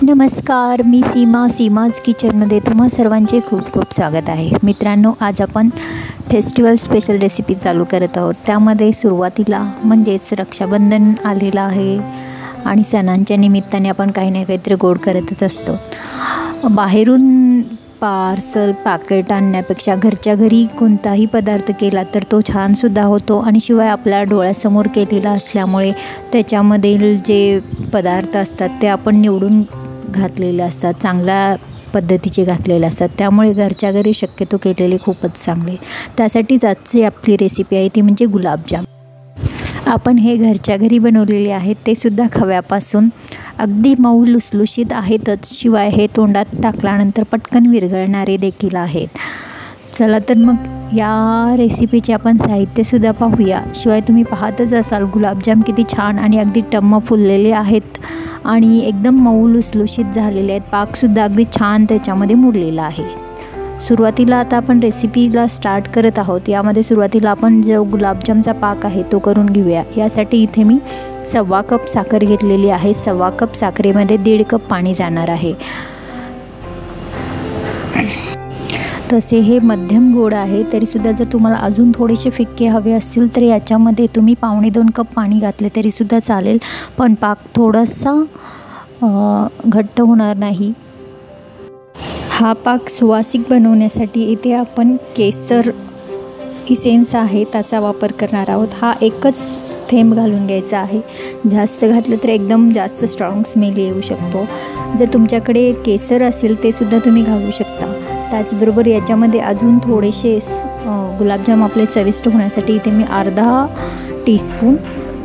नमस्कार, मी सीमाज किचनमध्ये तुम्हा सर्वांचे खूप खूप स्वागत आहे. मित्रांनो, आज आपण फेस्टिवल स्पेशल रेसिपी चालू करत आहोत. त्यामध्ये सुरुवातीला म्हणजेच रक्षाबंधन आलेलं आहे आणि सणांच्या निमित्ताने आपण काही ना काहीतरी गोड करतच असतो. बाहेरून पार्सल पॅकेट आणण्यापेक्षा घरच्या घरी कोणताही पदार्थ केला तर तो छानसुद्धा होतो आणि शिवाय आपल्या डोळ्यासमोर केलेला असल्यामुळे त्याच्यामधील जे पदार्थ असतात ते आपण निवडून घातलेले असतात, चांगल्या पद्धतीचे घातलेले असतात. त्यामुळे घरच्या घरी शक्यतो केलेले खूपच चांगले. त्यासाठीच आजची आपली रेसिपी आहे ती म्हणजे गुलाबजाम. आपण हे घरच्या घरी बनवलेले आहेत, ते सुद्धा खव्यापासून अगदी मऊ लुसलुशीत आहेतच, शिवाय हे तोंडात टाकल्यानंतर पटकन विरघळणारे देखील आहेत. चला तर मग या रेसिपीचे आपण साहित्यसुद्धा पाहूया. शिवाय तुम्ही पाहतच असाल गुलाबजाम किती छान आणि अगदी टम्म फुललेले आहेत आणि एकदम मऊ लुसलुशीत झालेले आहेत. पाकसुद्धा अगदी छान त्याच्यामध्ये मुरलेला आहे. सुरुवातीला आता आपण रेसिपीला स्टार्ट करत आहोत. यामध्ये सुरुवातीला आपण जो गुलाबजामचा पाक आहे तो करून घेऊया. यासाठी इथे मी 1/4 कप साखर घेतलेली आहे. 1/4 कप साखरेमध्ये 1.5 कप पाणी जाणार आहे. तसे हे मध्यम गोड आहे, तरीसुद्धा जर तुम्हाला अजून थोडेसे फिक्के हवे असतील तर याच्यामध्ये तुम्ही 1.25 कप पाणी घातले तरीसुद्धा चालेल, पण पाक थोडासा घट्ट होणार नाही. हा पाक सुवासिक बनवण्यासाठी इथे आपण केसर इसेन्स आहे त्याचा वापर करणार आहोत. हा एकच थेंब घालून घ्यायचा आहे. जास्त घातलं तर एकदम जास्त स्ट्रॉंग स्मेल येऊ शकतो. जर तुमच्याकडे केसर असेल ते सुद्धा तुम्ही घालू शकता. त्याचबरोबर याच्यामध्ये अजून थोडेसे गुलाबजाम आपले चविष्ट होण्यासाठी इथे मी अर्धा टीस्पून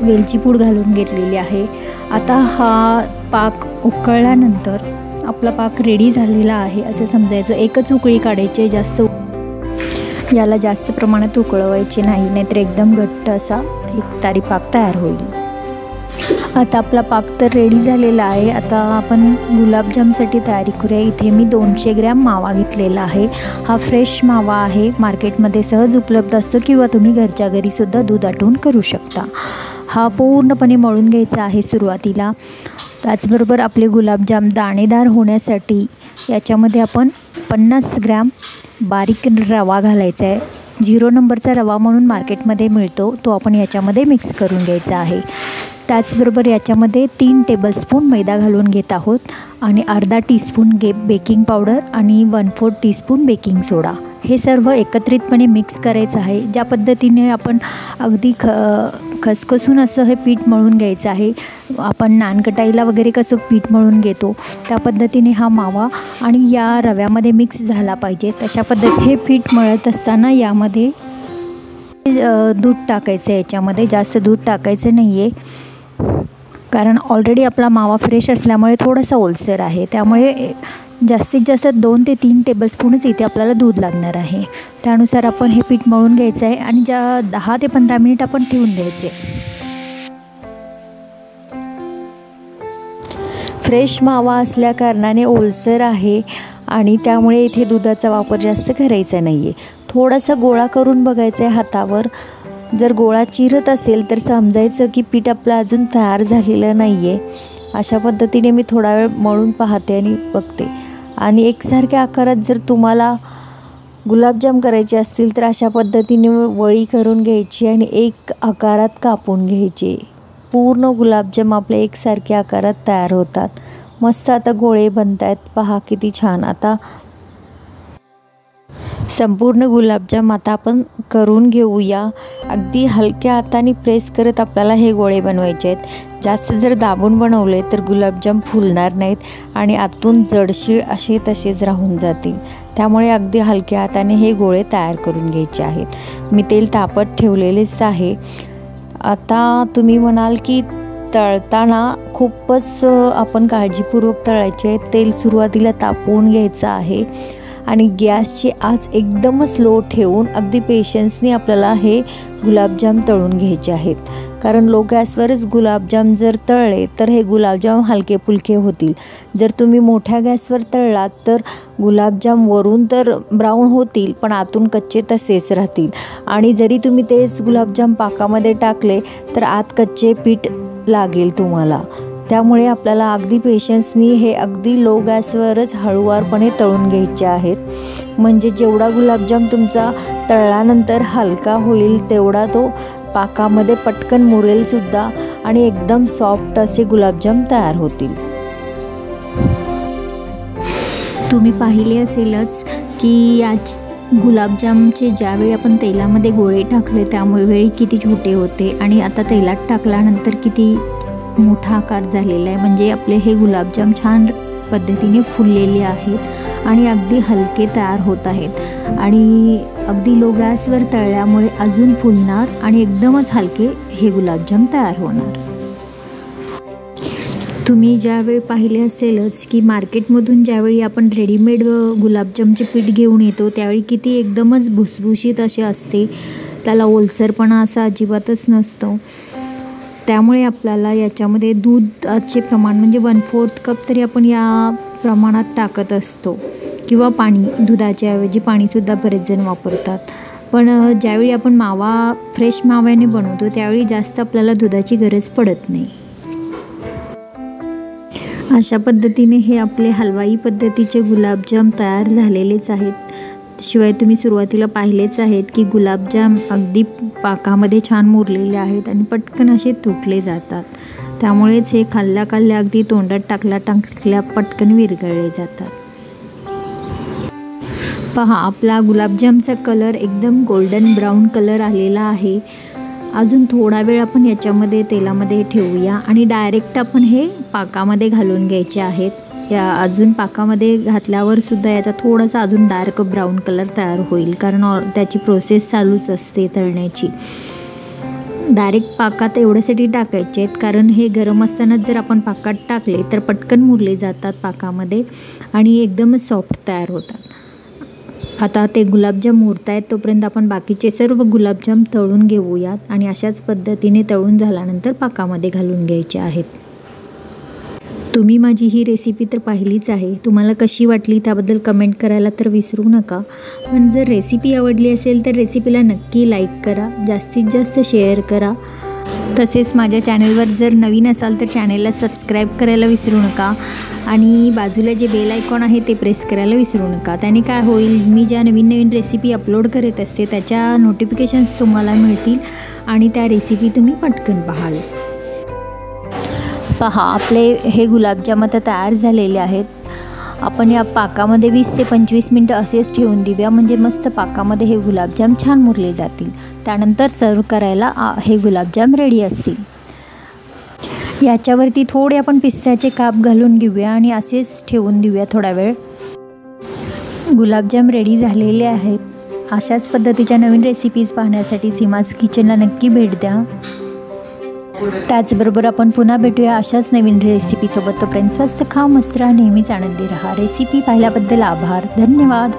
वेलची पूड घालून घेतलेली आहे. आता हा पाक उकळल्यानंतर आपला पाक रेडी झालेला आहे असं समजायचं. एकच उकळी काढायची, याला जास्त प्रमाणात उकळवायचे नाही, नाहीतर एकदम घट्ट असा एकतारी पाक तयार होईल. आता आपला पाक तर रेडी झालेला आहे. आता आपण गुलाबजामसाठी तयारी करूया. इथे मी 200 ग्रॅम मावा घेतलेला आहे. हा फ्रेश मावा आहे, मार्केटमध्ये सहज उपलब्ध असतो किंवा तुम्ही घरच्या घरीसुद्धा दूध आटवून करू शकता. हा पूर्णपणे मळून घ्यायचा आहे सुरुवातीला. त्याचबरोबर आपले गुलाबजाम दाणेदार होण्यासाठी याच्यामध्ये आपण 50 ग्रॅम बारीक रवा घालायचा आहे. 0 नंबरचा रवा म्हणून मार्केटमध्ये मिळतो, तो आपण याच्यामध्ये मिक्स करून घ्यायचा आहे. त्याचबरोबर याच्यामध्ये 3 टेबलस्पून मैदा घालून घेत आहोत आणि अर्धा टीस्पून बेकिंग पावडर आणि 1/4 टीस्पून बेकिंग सोडा. हे सर्व एकत्रितपणे मिक्स करायचं आहे. ज्या पद्धतीने आपण अगदी खसखसून असं हे पीठ मळून घ्यायचं आहे. आपण नानकटाईला वगैरे कसं पीठ मळून घेतो त्या पद्धतीने हा मावा आणि या रव्यामध्ये मिक्स झाला पाहिजे. तशा पद्धतीने हे पीठ मळत असताना यामध्ये दूध टाकायचं आहे. याच्यामध्ये जास्त दूध टाकायचं नाही आहे, कारण ऑलरेडी आपला मावा फ्रेश असल्यामुळे थोडासा ओलसर आहे. त्यामुळे जास्तीत जास्त 2 ते 3 टेबलस्पूनच इथे आपल्याला दूध लागणार आहे. त्यानुसार आपण हे पीठ मळून घ्यायचं आहे आणि 10 ते 15 मिनिट आपण ठेवून द्यायचे. फ्रेश मावा असल्याकारणाने ओलसर आहे आणि त्यामुळे इथे दुधाचा वापर जास्त करायचा नाही आहे. थोडासा गोळा करून बघायचा आहे हातावर. जर गोळा चिरत असेल तर समजायचं की पीठ आपलं अजून तयार झालेलं नाही आहे. अशा पद्धतीने मी थोडा वेळ मळून पाहते आणि बघते. आणि एकसारख्या आकारात जर तुम्हाला गुलाबजाम करायचे असतील तर अशा पद्धतीने वळी करून घ्यायची आणि एक आकारात कापून घ्यायचे. पूर्ण गुलाबजाम आपले एकसारख्या आकारात तयार होतात. मस्त आता गोळे बनत आहेत, पहा किती छान. आता संपूर्ण गुलाबजाम आता आपण करून घेऊया. अगदी हलक्या हाताने प्रेस करत आपल्याला हे गोळे बनवायचे आहेत. जास्त जर दाबून बनवले तर गुलाबजाम फुलणार नाहीत आणि आतून जडशीळ असे तसेच राहून जातील. त्यामुळे अगदी हलक्या हाताने हे गोळे तयार करून घ्यायचे आहेत. मी तेल तापत ठेवलेलेच आहे. आता तुम्ही म्हणाल की तळताना खूपच आपण काळजीपूर्वक तळायचे आहे. तेल सुरुवातीला तापवून घ्यायचं आहे आणि गॅसची आच एकदमच लो ठेवून अगदी पेशन्सने आपल्याला हे गुलाबजाम तळून घ्यायचे आहेत. कारण लो गॅसवरच गुलाबजाम जर तळले तर हे गुलाबजाम हलके फुलके होतील. जर तुम्ही मोठ्या गॅसवर तळलात तर गुलाबजाम वरून तर ब्राऊन होतील पण आतून कच्चे तसेच राहतील. आणि जरी तुम्ही तेच गुलाबजाम पाकामध्ये टाकले तर आत कच्चे पीठ लागेल तुम्हाला. त्यामुळे आपल्याला अगदी पेशन्सनी हे अगदी लो गॅसवरच हळूवारपणे तळून घ्यायचे आहेत. म्हणजे जेवढा गुलाबजाम तुमचा तळल्यानंतर हलका होईल तेवढा तो पाकामध्ये पटकन मुरेल सुद्धा आणि एकदम सॉफ्ट असे गुलाबजाम तयार होतील. तुम्ही पाहिले असेलच की या गुलाबजामचे ज्यावेळी आपण तेलामध्ये गोळे टाकले त्यामुळे वेळी किती छोटे होते आणि आता तेलात टाकल्यानंतर किती मोठा आकार झालेला आहे. म्हणजे आपले हे गुलाबजाम छान पद्धतीने फुललेले आहेत आणि अगदी हलके तयार होत आहेत आणि अगदी लो गॅसवर तळल्यामुळे अजून फुलणार आणि एकदमच हलके हे गुलाबजाम तयार होणार. तुम्ही ज्यावेळी पाहिले असेलच की मार्केटमधून ज्यावेळी आपण रेडीमेड गुलाबजामचे पीठ घेऊन येतो त्यावेळी किती एकदमच भुसभुशीत असे असते, त्याला ओलसरपणा असा अजिबातच नसतो. त्यामुळे आपल्याला याच्यामध्ये दूधाचे प्रमाण म्हणजे 1/4 कप तरी आपण या प्रमाणात टाकत असतो किंवा पाणी. दुधाच्या ऐवजी पाणीसुद्धा बरेच जण वापरतात. पण ज्यावेळी आपण मावा फ्रेश माव्याने बनवतो त्यावेळी जास्त आपल्याला दुधाची गरज पडत नाही. अशा पद्धतीने हे आपले हलवाई पद्धतीचे गुलाबजाम तयार झालेलेच आहेत. शिवाय तुम्ही सुरुवातीला पाहिलेच आहेत की गुलाबजाम अगदी पाकामध्ये छान मुरलेले आहेत आणि पटकन असे तुटले जातात. त्यामुळेच हे खाल्ल्या अगदी तोंडात टाकल्या पटकन विरघळले जातात. पहा, आपला गुलाबजामचा कलर एकदम गोल्डन ब्राऊन कलर आलेला आहे. अजून थोडा वेळ आपण याच्यामध्ये तेलामध्ये ठेवूया आणि डायरेक्ट आपण हे पाकामध्ये घालून घ्यायचे आहेत. या अजून पाकामध्ये घातल्यावर सुद्धा याचा थोडासा अजून डार्क ब्राऊन कलर तयार होईल, कारण त्याची प्रोसेस चालूच असते तळण्याची. डायरेक्ट पाकात एवढ्यासाठी टाकायचे आहेत कारण हे गरम असतानाच जर आपण पाकात टाकले तर पटकन मुरले जातात पाकामध्ये आणि एकदमच सॉफ्ट तयार होतात. आता ते गुलाबजाम मुरत आहेत तोपर्यंत आपण बाकीचे सर्व गुलाबजाम तळून घेऊयात आणि अशाच पद्धतीने तळून झाल्यानंतर पाकामध्ये घालून घ्यायचे आहेत. तुम्ही माझी ही रेसिपी तर पाहिलीच आहे. तुम्हाला कशी वाटली त्याबद्दल कमेंट करायला तर विसरू नका. पण जर रेसिपी आवडली असेल तर रेसिपीला नक्की लाईक करा, जास्तीत जास्त शेअर करा. तसेच माझ्या चॅनलवर जर नवीन असाल तर चॅनलला सबस्क्राईब करायला विसरू नका आणि बाजूला जे बेल आयकॉन आहे ते प्रेस करायला विसरू नका. त्याने काय होईल, मी ज्या नवीन रेसिपी अपलोड करत असते त्याच्या नोटिफिकेशन्स तुम्हाला मिळतील आणि त्या रेसिपी तुम्ही पटकन पाहाल. पहा, आपले हे गुलाबजाम आता तयार झालेले आहेत. आपण या पाकामध्ये 20 ते 25 मिनटं असेच ठेवून देऊया, म्हणजे मस्त पाकामध्ये हे गुलाबजाम छान मुरले जातील. त्यानंतर सर्व करायला हे गुलाबजाम रेडी असतील. याच्यावरती थोडे आपण पिस्त्याचे काप घालून घेऊया आणि असेच ठेवून देऊया थोडा वेळ. गुलाबजाम रेडी झालेले आहेत. अशाच पद्धतीच्या नवीन रेसिपीज पाहण्यासाठी सीमाज किचनला नक्की भेट द्या. त्याचबरोबर आपण पुन्हा भेटूया अशाच नवीन रेसिपीसोबत. तोपर्यंत स्वस्त खा, मस्त राहा, नेहमीच आनंदी राहा. रेसिपी पाहिल्याबद्दल आभार. धन्यवाद.